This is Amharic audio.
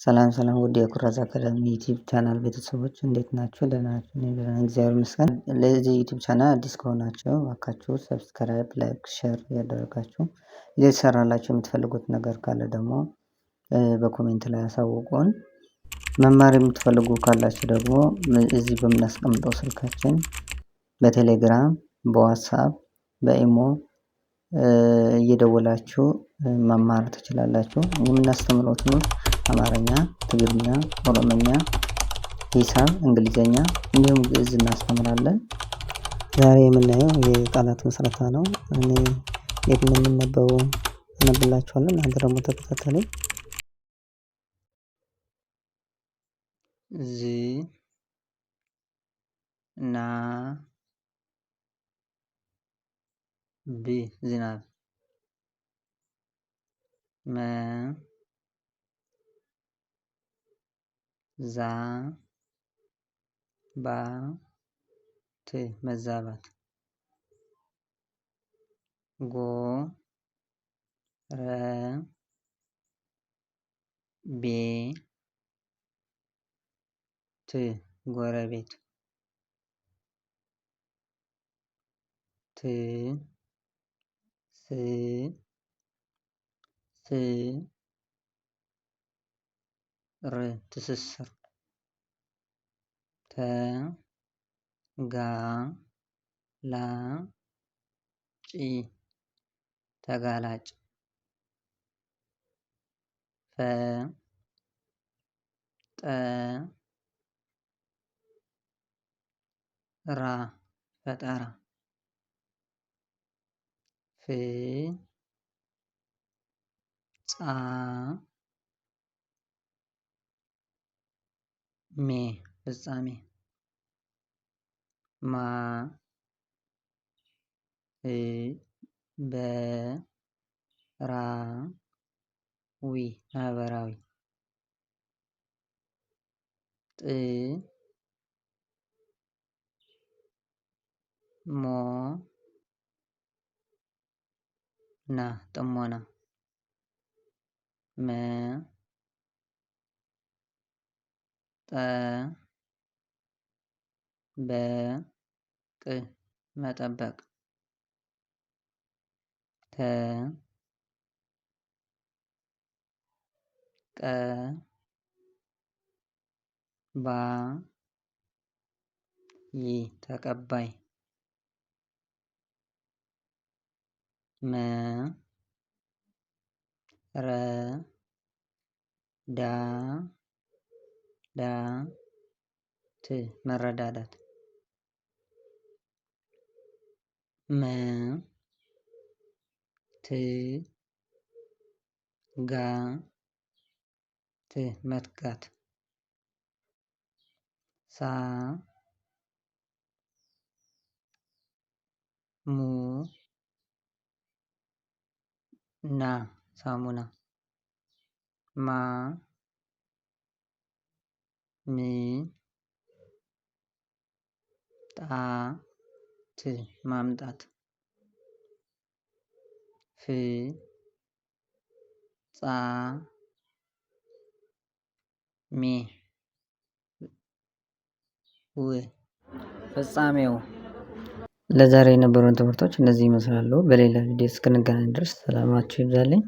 ሰላም ሰላም ውድ የኩራዝ አካዳሚ ዩቲዩብ ቻናል ቤተሰቦች እንዴት ናችሁ? ደህና ናችሁ? እኔ ደህና ነኝ፣ እግዚአብሔር ይመስገን። ለዚህ ዩቲዩብ ቻናል አዲስ ከሆናችሁ እባካችሁ ሰብስክራይብ፣ ላይክ፣ ሼር ያደረጋችሁ ሊሰራላችሁ የምትፈልጉት ነገር ካለ ደግሞ በኮሜንት ላይ አሳውቁን። መማር የምትፈልጉ ካላችሁ ደግሞ እዚህ በምናስቀምጠው ስልካችን በቴሌግራም፣ በዋትስአፕ፣ በኢሞ እየደወላችሁ መማር ትችላላችሁ። የምናስተምረው ትምህርት አማርኛ፣ ትግርኛ፣ ኦሮምኛ፣ ሂሳብ፣ እንግሊዘኛ እንዲሁም ግዕዝ እናስተምራለን። ዛሬ የምናየው የቃላት ምስረታ ነው። እኔ የት ነው የምነበው አነብላችኋለሁ። እናንተ ደግሞ ተከታተሉ። ዝ ና ብ ዝናብ መ ዛ ባ ት መዛባት ጎ ረ ቤ ት ጎረቤት ት ስ ስ ር ትስስር ተ ጋ ላ ጪ ተጋላጭ ፈ ጠ ራ ፈጠራ ፍ ጻ ሜ ፍጻሜ ማ በ ራ ዊ ማህበራዊ ጥ ሞ ና ጥሞና መ ጠ በ ቅ መጠበቅ ተ ቀ ባ ይ ተቀባይ መ ረ ዳ ት መረዳዳት መ ት ጋ ት መትጋት ሳ ሙ ና ሳሙና ማ ም ጣ ት ማምጣት ፍ ጻ ሜ ው ፍጻሜው። ለዛሬ የነበሩን ትምህርቶች እነዚህ ይመስላሉ። በሌላ ቪዲዮ እስክንገናኝ ድረስ ሰላማችሁ ይብዛልኝ።